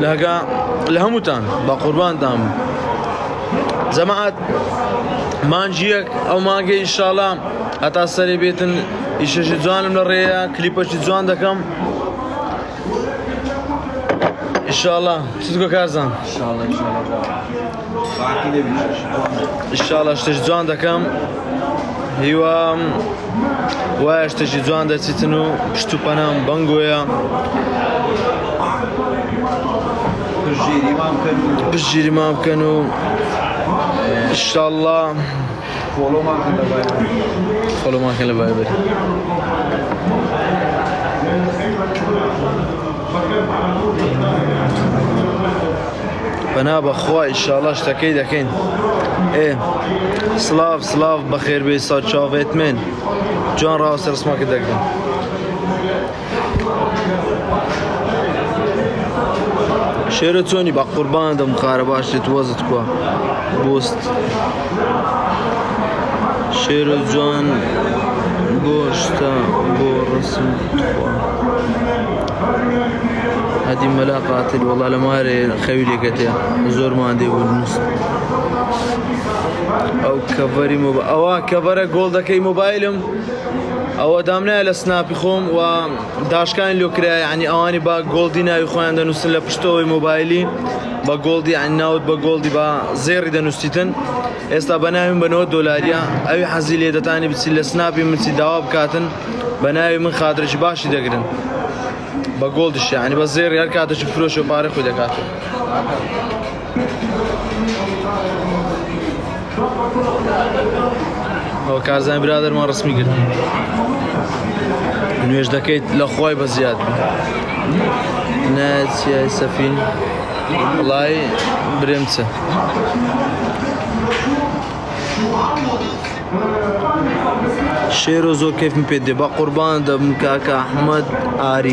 لهجا لهموتان بقربان دام جماعة مانجيك أو مانجي إن شاء الله أتأثر بيتن إيش جوان من الريا كليبش جوان دكم إن شاء الله صدقوا كارزان إن شاء الله إن شاء الله إن شاء الله اشتج جوان دكم هيوا واشتج جوان دتيتنو بشتو بنام بانجويا بجيري ما كانوا إن شاء الله فولو ما كان لبايبر بنا بخوا إن شاء الله اشتكي دكين إيه سلاف بخير بيصاد شافت من جوان راس رسمك دكين شيرتوني بقربان دم خارباش تتوزت كوا بوست شيرو جوان بوشتا بو رسم تخوا هذه ملا قاتل والله لما هري خويلي كتيا زور ما عندي والنص او كفري موبايل او كفر جولد كي موبايلم او دامنا على سناب خوم و داشكان لو كرا يعني اواني با جولدينا يخوان عندنا نسل بشتوي موبايلي با جولدي عن ناود با جولدي با زير دنوستيتن استا بناهم بنو دولاريا اي حزيلي دتاني بتسل سنابي من سي دواب كاتن بناي من خاطرش باشي دقرن با جولدش يعني با زير يا كاتش فلوس وبارك ودكات هو كارزان برادر ما رسمي قلت نويش دكيت لأخوي بزياد ناس يا سفين والله برمسة شيروزو كيف مبيدي بقربان دم كاكا أحمد آري